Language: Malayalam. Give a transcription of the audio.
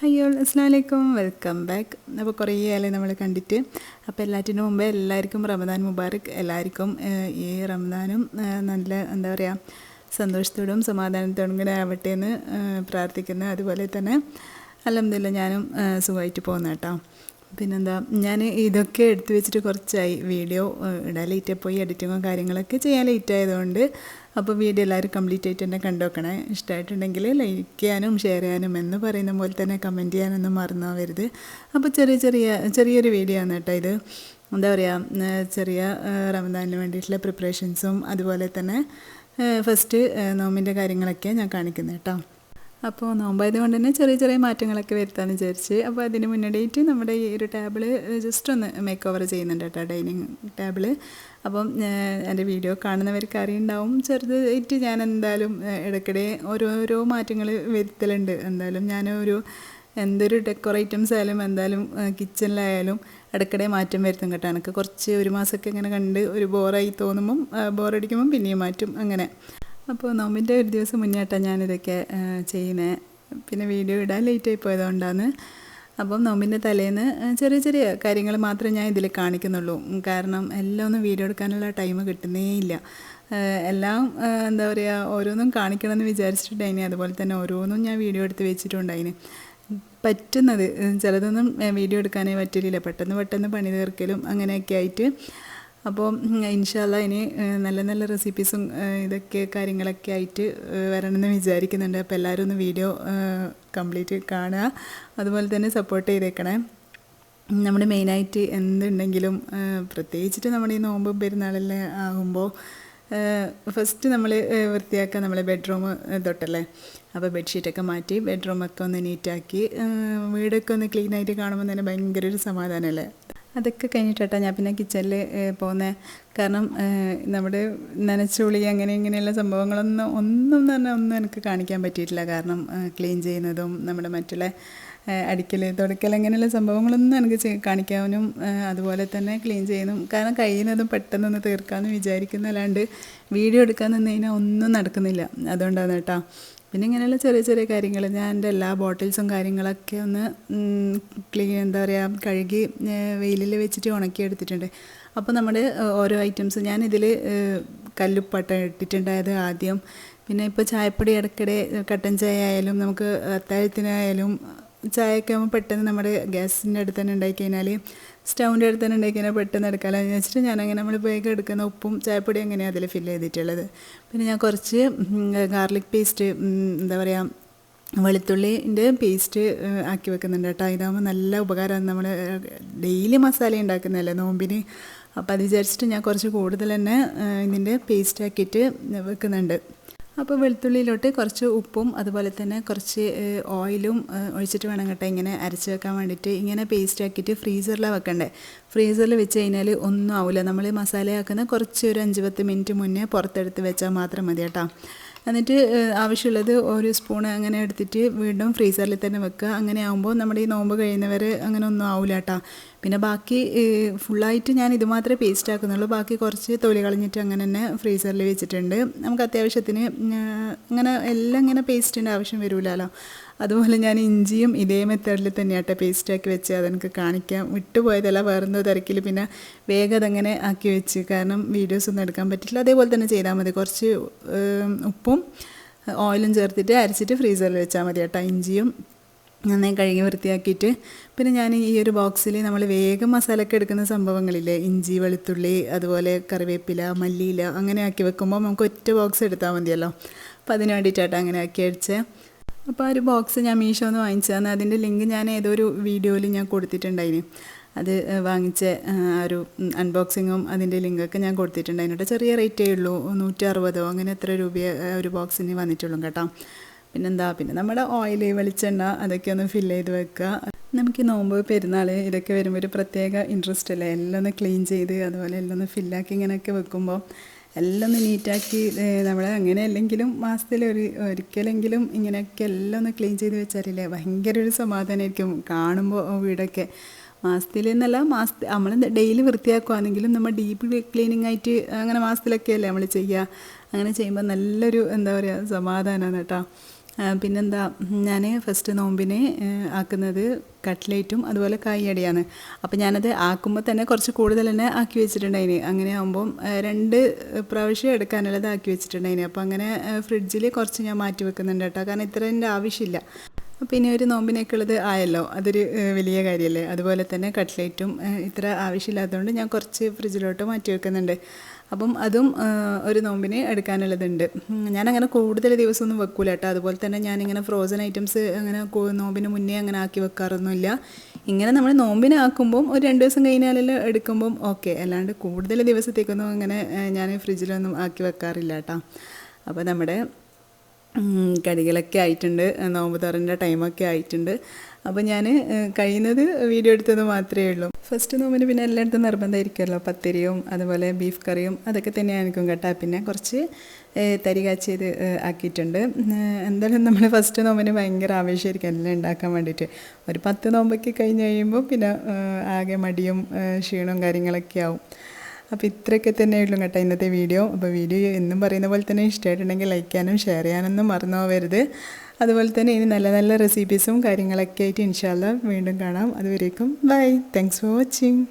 ഹായ് ഓൾ അസ്സലാമു അലൈക്കും വെൽക്കം ബാക്ക്. അപ്പോൾ കുറേ ആയാലേ നമ്മൾ കണ്ടിട്ട്. അപ്പോൾ എല്ലാറ്റിനും മുമ്പേ എല്ലാവർക്കും റമദാൻ മുബാറക്. എല്ലാവർക്കും ഈ റമദാനും നല്ല എന്താ പറയുക സന്തോഷത്തോടും സമാധാനത്തോടും കൂടെ ആവട്ടെ എന്ന് പ്രാർത്ഥിക്കുന്നു. അതുപോലെ തന്നെ അൽഹംദുലില്ലാ ഞാനും സുഖമായിട്ട് പോകുന്നു കേട്ടോ. പിന്നെന്താ, ഞാൻ ഇതൊക്കെ എടുത്തു വെച്ചിട്ട് കുറച്ചായി വീഡിയോ ഇടാൻ ലേറ്റായി പോയി. എഡിറ്റിങ്ങും കാര്യങ്ങളൊക്കെ ചെയ്യാൻ ലേറ്റ് ആയതുകൊണ്ട് അപ്പോൾ വീഡിയോ എല്ലാവരും കംപ്ലീറ്റ് ആയിട്ട് തന്നെ കണ്ടുവെക്കണേ. ഇഷ്ടമായിട്ടുണ്ടെങ്കിൽ ലൈക്ക് ചെയ്യാനും ഷെയർ ചെയ്യാനും എന്ന് പറയുന്ന പോലെ തന്നെ കമൻറ്റ് ചെയ്യാനൊന്നും മറന്നാവരുത്. അപ്പോൾ ചെറിയൊരു വീഡിയോ ആണ് കേട്ടോ ഇത്. എന്താ പറയുക, ചെറിയ റമദാനിന് വേണ്ടിയിട്ടുള്ള പ്രിപ്പറേഷൻസും അതുപോലെ തന്നെ ഫസ്റ്റ് നോമ്പിൻ്റെ കാര്യങ്ങളൊക്കെ ഞാൻ കാണിക്കുന്നത് കേട്ടോ. അപ്പോൾ നോമ്പായത് കൊണ്ട് തന്നെ ചെറിയ മാറ്റങ്ങളൊക്കെ വരുത്താമെന്ന് വിചാരിച്ച്. അപ്പോൾ അതിന് മുന്നോടിയായിട്ട് നമ്മുടെ ഈ ഒരു ടേബിൾ ജസ്റ്റ് ഒന്ന് മേക്ക് ഓവർ ചെയ്യുന്നുണ്ട് കേട്ടോ, ഡൈനിങ് ടേബിൾ. അപ്പം എൻ്റെ വീഡിയോ കാണുന്നവർക്ക് അറിയുണ്ടാവും, ചെറുതായിട്ട് ഞാൻ എന്തായാലും ഇടയ്ക്കിടെ ഓരോ മാറ്റങ്ങൾ വരുത്തലുണ്ട്. എന്തായാലും എന്തൊരു ഡെക്കോർ ഐറ്റംസ് ആയാലും എന്തായാലും കിച്ചണിലായാലും ഇടയ്ക്കിടെ മാറ്റം വരുത്തും കേട്ടോ. എനിക്ക് കുറച്ച് ഒരു മാസമൊക്കെ ഇങ്ങനെ കണ്ട് ഒരു ബോറായി തോന്നുമ്പം ബോറടിക്കുമ്പം പിന്നെയും മാറ്റും അങ്ങനെ. അപ്പോൾ നോമ്പിൻ്റെ ഒരു ദിവസം മുന്നേട്ടാണ് ഞാനിതൊക്കെ ചെയ്യുന്നത്. പിന്നെ വീഡിയോ ഇടാൻ ലേറ്റായി പോയതുകൊണ്ടാണ്. അപ്പം നോമ്പിൻ്റെ തലേന്ന് ചെറിയ കാര്യങ്ങൾ മാത്രമേ ഞാൻ ഇതിൽ കാണിക്കുന്നുള്ളൂ. കാരണം എല്ലാം ഒന്നും വീഡിയോ എടുക്കാനുള്ള ടൈം കിട്ടുന്നേ ഇല്ല. എല്ലാം എന്താ പറയുക, ഓരോന്നും കാണിക്കണമെന്ന് വിചാരിച്ചിട്ടുണ്ടായിന്. അതുപോലെ തന്നെ ഓരോന്നും ഞാൻ വീഡിയോ എടുത്ത് വെച്ചിട്ടുണ്ടായിന്. പറ്റുന്നത് ചിലതൊന്നും വീഡിയോ എടുക്കാനേ പറ്റില്ല. പെട്ടെന്ന് പണി തീർക്കലും അങ്ങനെയൊക്കെ ആയിട്ട്. അപ്പോൾ ഇൻഷാ അല്ലാഹ് ഇനി നല്ല റെസിപ്പീസും ഇതൊക്കെ കാര്യങ്ങളൊക്കെ ആയിട്ട് വരണമെന്ന് വിചാരിക്കുന്നുണ്ട്. അപ്പോൾ എല്ലാവരും ഒന്ന് വീഡിയോ കംപ്ലീറ്റ് കാണുക, അതുപോലെ തന്നെ സപ്പോർട്ട് ചെയ്തേക്കണേ. നമ്മൾ മെയിനായിട്ട് എന്തുണ്ടെങ്കിലും പ്രത്യേകിച്ചിട്ട് നമ്മുടെ ഈ നോമ്പ് പെരുന്നാളെല്ലാം ആകുമ്പോൾ ഫസ്റ്റ് നമ്മൾ വൃത്തിയാക്കുക നമ്മളെ ബെഡ്റൂം തൊട്ടല്ലേ. അപ്പോൾ ബെഡ്ഷീറ്റൊക്കെ മാറ്റി ബെഡ്റൂമൊക്കെ ഒന്ന് നീറ്റാക്കി വീടൊക്കെ ഒന്ന് ക്ലീനായിട്ട് കാണുമ്പോൾ തന്നെ ഭയങ്കര ഒരു സമാധാനമല്ലേ. അതൊക്കെ കഴിഞ്ഞിട്ടാണ് ഞാൻ പിന്നെ കിച്ചണിൽ പോകുന്നത്. കാരണം നമ്മുടെ നനച്ചുളി ഇങ്ങനെയുള്ള സംഭവങ്ങളൊന്നും ഒന്നും എനിക്ക് കാണിക്കാൻ പറ്റിയിട്ടില്ല. കാരണം ക്ലീൻ ചെയ്യുന്നതും നമ്മുടെ മറ്റുള്ള അടിക്കൽ തുടക്കൽ അങ്ങനെയുള്ള സംഭവങ്ങളൊന്നും എനിക്ക് കാണിക്കാനും അതുപോലെ തന്നെ ക്ലീൻ ചെയ്യുന്നതും കാരണം കഴിയുന്നതും പെട്ടെന്നൊന്ന് തീർക്കാമെന്ന് വിചാരിക്കുന്നല്ലാണ്ട് വീഡിയോ എടുക്കാൻ നിന്ന് കഴിഞ്ഞാൽ ഒന്നും നടക്കുന്നില്ല. അതുകൊണ്ടാണ് കേട്ടോ. പിന്നെ ഇങ്ങനെയുള്ള ചെറിയ കാര്യങ്ങൾ ഞാൻ എൻ്റെ എല്ലാ ബോട്ടിൽസും കാര്യങ്ങളൊക്കെ ഒന്ന് എന്താ പറയുക കഴുകി വെയിലിൽ വെച്ചിട്ട് ഉണക്കി എടുത്തിട്ടുണ്ട്. അപ്പോൾ നമ്മുടെ ഓരോ ഐറ്റംസ് ഞാനിതിൽ കല്ലുപ്പട്ട ഇട്ടിട്ടുണ്ടായത് ആദ്യം. പിന്നെ ഇപ്പോൾ ചായപ്പൊടി ഇടയ്ക്കിടെ കട്ടൻ ചായ ആയാലും നമുക്ക് അത്താഴത്തിനായാലും ചായയൊക്കെ ആകുമ്പോൾ പെട്ടെന്ന് നമ്മുടെ ഗ്യാസിൻ്റെ അടുത്ത് തന്നെ ഉണ്ടാക്കി കഴിഞ്ഞാൽ സ്റ്റൗവിൻ്റെ അടുത്ത് തന്നെ ഉണ്ടാക്കി കഴിഞ്ഞാൽ പെട്ടെന്ന് എടുക്കാമല്ലോ എന്ന് വെച്ചിട്ട് ഞാനങ്ങനെ നമ്മൾ വേഗം എടുക്കുന്ന ഉപ്പും ചായപ്പൊടി അങ്ങനെയാണ് അതിൽ ഫില്ല് ചെയ്തിട്ടുള്ളത്. പിന്നെ ഞാൻ കുറച്ച് ഗാർലിക് പേസ്റ്റ് എന്താ പറയുക വെളുത്തുള്ളിൻ്റെ പേസ്റ്റ് ആക്കി വെക്കുന്നുണ്ട് കേട്ടോ. ഇതാകുമ്പോൾ നല്ല ഉപകാരമാണ്. നമ്മൾ ഡെയിലി മസാല ഉണ്ടാക്കുന്നതല്ലേ നോമ്പിന്. അപ്പോൾ അത് വിചാരിച്ചിട്ട് ഞാൻ കുറച്ച് കൂടുതൽ തന്നെ ഇതിൻ്റെ പേസ്റ്റ് ആക്കിയിട്ട് വെക്കുന്നുണ്ട്. അപ്പോൾ വെളുത്തുള്ളിയിലോട്ട് കുറച്ച് ഉപ്പും അതുപോലെ തന്നെ കുറച്ച് ഓയിലും ഒഴിച്ചിട്ട് വേണം കേട്ടോ ഇങ്ങനെ അരച്ച് വെക്കാൻ വേണ്ടിയിട്ട്. ഇങ്ങനെ പേസ്റ്റ് ആക്കിയിട്ട് ഫ്രീസറിലാണ് വെക്കണ്ടേ. ഫ്രീസറിൽ വെച്ച് കഴിഞ്ഞാൽ ഒന്നും ആവില്ല. നമ്മൾ മസാലയാക്കുന്ന കുറച്ച് ഒരു 5-10 മിനിറ്റ് മുന്നേ പുറത്തെടുത്ത് വെച്ചാൽ മാത്രം മതി കേട്ടോ. എന്നിട്ട് ആവശ്യമുള്ളത് ഒരു സ്പൂൺ അങ്ങനെ എടുത്തിട്ട് വീണ്ടും ഫ്രീസറിൽ തന്നെ വെക്കുക. അങ്ങനെ ആകുമ്പോൾ നമ്മുടെ ഈ നോമ്പ് കഴിയുന്നവർ അങ്ങനെ ഒന്നും ആവില്ല കേട്ടോ. പിന്നെ ബാക്കി ഫുള്ളായിട്ട് ഞാൻ ഇത് മാത്രമേ പേസ്റ്റ് ആക്കുന്നുള്ളൂ. ബാക്കി കുറച്ച് തൊലി കളഞ്ഞിട്ട് അങ്ങനെ തന്നെ ഫ്രീസറിൽ വെച്ചിട്ടുണ്ട്. നമുക്ക് അത്യാവശ്യത്തിന് അങ്ങനെ എല്ലാം ഇങ്ങനെ പേസ്റ്റിൻ്റെ ആവശ്യം വരില്ലല്ലോ. അതുപോലെ ഞാൻ ഇഞ്ചിയും ഇതേ മെത്തേഡിൽ തന്നെയാട്ടോ പേസ്റ്റാക്കി വെച്ച് അതെനിക്ക് കാണിക്കാം. വിട്ടുപോയതല്ല, വേറെന്തോ തിരക്കിൽ പിന്നെ വേഗം അതങ്ങനെ ആക്കി വെച്ച്. കാരണം വീഡിയോസ് ഒന്നും എടുക്കാൻ പറ്റില്ല. അതേപോലെ തന്നെ ചെയ്താൽ മതി. കുറച്ച് ഉപ്പും ഓയിലും ചേർത്തിട്ട് അരച്ചിട്ട് ഫ്രീസറിൽ വെച്ചാൽ മതി കേട്ടോ. ഇഞ്ചിയും നന്നായി കഴുകി വൃത്തിയാക്കിയിട്ട് പിന്നെ ഞാൻ ഈ ഒരു ബോക്സിൽ നമ്മൾ വേഗം മസാലയൊക്കെ എടുക്കുന്ന സംഭവങ്ങളില്ലേ, ഇഞ്ചി വെളുത്തുള്ളി അതുപോലെ കറിവേപ്പില മല്ലിയില അങ്ങനെ ആക്കി വെക്കുമ്പോൾ നമുക്ക് ഒറ്റ ബോക്സ് എടുത്താൽ മതിയല്ലോ. അപ്പോൾ അതിന് വേണ്ടിയിട്ടാട്ടോ അങ്ങനെ ആക്കി അടിച്ചത്. അപ്പോൾ ആ ഒരു ബോക്സ് ഞാൻ മീഷോന്ന് വാങ്ങിച്ചതാണ്. അതിൻ്റെ ലിങ്ക് ഞാൻ ഏതൊരു വീഡിയോയിൽ ഞാൻ കൊടുത്തിട്ടുണ്ടായിരുന്നു. അത് വാങ്ങിച്ച ഒരു അൺബോക്സിങ്ങും അതിൻ്റെ ലിങ്കൊക്കെ ഞാൻ കൊടുത്തിട്ടുണ്ടായിരുന്നു കേട്ടോ. ചെറിയ റേറ്റേ ഉള്ളൂ, 160 അങ്ങനെ എത്ര രൂപ ഒരു ബോക്സിന് വന്നിട്ടുള്ളൂ കേട്ടോ. പിന്നെ നമ്മുടെ ഓയിൽ വെളിച്ചെണ്ണ അതൊക്കെ ഒന്ന് ഫില്ല് ചെയ്ത് വെക്കുക. നമുക്ക് നോമ്പ് പെരുന്നാൾ ഇതൊക്കെ വരുമ്പോൾ ഒരു പ്രത്യേക ഇൻട്രസ്റ്റ് അല്ലേ. എല്ലാം ഒന്ന് ക്ലീൻ ചെയ്ത് അതുപോലെ എല്ലാം ഒന്ന് ഫില്ലാക്കി ഇങ്ങനെയൊക്കെ വെക്കുമ്പോൾ എല്ലാം ഒന്ന് നീറ്റാക്കി നമ്മൾ അങ്ങനെ അല്ലെങ്കിലും മാസത്തിൽ ഒരിക്കലെങ്കിലും ഇങ്ങനെയൊക്കെ എല്ലാം ഒന്ന് ക്ലീൻ ചെയ്ത് വെച്ചാലില്ലേ ഭയങ്കര ഒരു സമാധാനമായിരിക്കും കാണുമ്പോൾ വീടൊക്കെ. മാസത്തിൽ എന്നല്ല, നമ്മൾ ഡെയിലി വൃത്തിയാക്കുകയാണെങ്കിലും നമ്മൾ ഡീപ്പ് ക്ലീനിങ് ആയിട്ട് അങ്ങനെ മാസത്തിലൊക്കെ അല്ലേ നമ്മൾ ചെയ്യുക. അങ്ങനെ ചെയ്യുമ്പോൾ നല്ലൊരു എന്താ പറയുക സമാധാനമാണ് കേട്ടോ. പിന്നെന്താ ഞാൻ ഫസ്റ്റ് നോമ്പിന് ആക്കുന്നത് കട്ട്ലേറ്റും അതുപോലെ കായ്യടയാണ്. അപ്പോൾ ഞാനത് ആക്കുമ്പോൾ തന്നെ കുറച്ച് കൂടുതൽ തന്നെ ആക്കി വെച്ചിട്ടുണ്ടായിന്. അങ്ങനെ ആകുമ്പം 2 പ്രാവശ്യം എടുക്കാനുള്ളത് ആക്കി വെച്ചിട്ടുണ്ടായിന്. അപ്പോൾ അങ്ങനെ ഫ്രിഡ്ജിൽ കുറച്ച് ഞാൻ മാറ്റി വെക്കുന്നുണ്ട് കേട്ടോ, കാരണം ഇത്രേൻ്റെ ആവശ്യമില്ല. അപ്പോൾ ഇനി ഒരു നോമ്പിനേക്കുള്ളത് ആയല്ലോ, അതൊരു വലിയ കാര്യമല്ലേ. അതുപോലെ തന്നെ കട്ട്ലേറ്റും ഇത്ര ആവശ്യമില്ലാത്തതുകൊണ്ട് ഞാൻ കുറച്ച് ഫ്രിഡ്ജിലോട്ട് മാറ്റി വെക്കുന്നുണ്ട്. അപ്പം അതും ഒരു നോമ്പിന് എടുക്കാനുള്ളതുണ്ട്. ഞാനങ്ങനെ കൂടുതൽ ദിവസമൊന്നും വെക്കൂല കേട്ടോ. അതുപോലെ തന്നെ ഞാനിങ്ങനെ ഫ്രോസൺ ഐറ്റംസ് അങ്ങനെ നോമ്പിന് മുന്നേ അങ്ങനെ ആക്കി വെക്കാറൊന്നുമില്ല. ഇങ്ങനെ നമ്മൾ നോമ്പിന് ആക്കുമ്പം ഒരു 2 ദിവസം കഴിഞ്ഞാലെല്ലാം എടുക്കുമ്പം ഓക്കെ, അല്ലാണ്ട് കൂടുതൽ ദിവസത്തേക്കൊന്നും അങ്ങനെ ഞാൻ ഫ്രിഡ്ജിലൊന്നും ആക്കി വെക്കാറില്ല കേട്ടോ. അപ്പോൾ നമ്മുടെ കടികളൊക്കെ ആയിട്ടുണ്ട്, നോമ്പ് തുറൻ്റെ ടൈമൊക്കെ ആയിട്ടുണ്ട്. അപ്പോൾ ഞാൻ കഴിയുന്നത് വീഡിയോ എടുത്തത് മാത്രമേ ഉള്ളൂ. ഫസ്റ്റ് നോമ്പിന് പിന്നെ എല്ലായിടത്തും നിർബന്ധമായിരിക്കുമല്ലോ പത്തിരിയും അതുപോലെ ബീഫ് കറിയും, അതൊക്കെ തന്നെയാണ് എനിക്കും കേട്ടോ. പിന്നെ കുറച്ച് തരി കാച്ചിയത് ആക്കിയിട്ടുണ്ട്. എന്തായാലും നമ്മൾ ഫസ്റ്റ് നോമ്പിന് ഭയങ്കര ആവേശമായിരിക്കും എല്ലാം ഉണ്ടാക്കാൻ വേണ്ടിയിട്ട്. ഒരു 10 നോമ്പൊക്കെ കഴിഞ്ഞ് കഴിയുമ്പോൾ പിന്നെ ആകെ മടിയും ക്ഷീണവും കാര്യങ്ങളൊക്കെ ആവും. അപ്പോൾ ഇത്രയൊക്കെ തന്നെയുള്ളൂ കേട്ടോ ഇന്നത്തെ വീഡിയോ. അപ്പോൾ വീഡിയോ എന്നും പറയുന്ന പോലെ തന്നെ ഇഷ്ടമായിട്ടുണ്ടെങ്കിൽ ലൈക്ക് ചെയ്യാനും ഷെയർ ചെയ്യാനൊന്നും മറന്നു പോകരുത്. അതുപോലെ തന്നെ ഇനി നല്ല നല്ല റെസിപ്പീസും കാര്യങ്ങളൊക്കെ ആയിട്ട് ഇൻഷാ അല്ലാഹ് വീണ്ടും കാണാം. അതുവരേക്കും ബൈ, താങ്ക്സ് ഫോർ വാച്ചിങ്.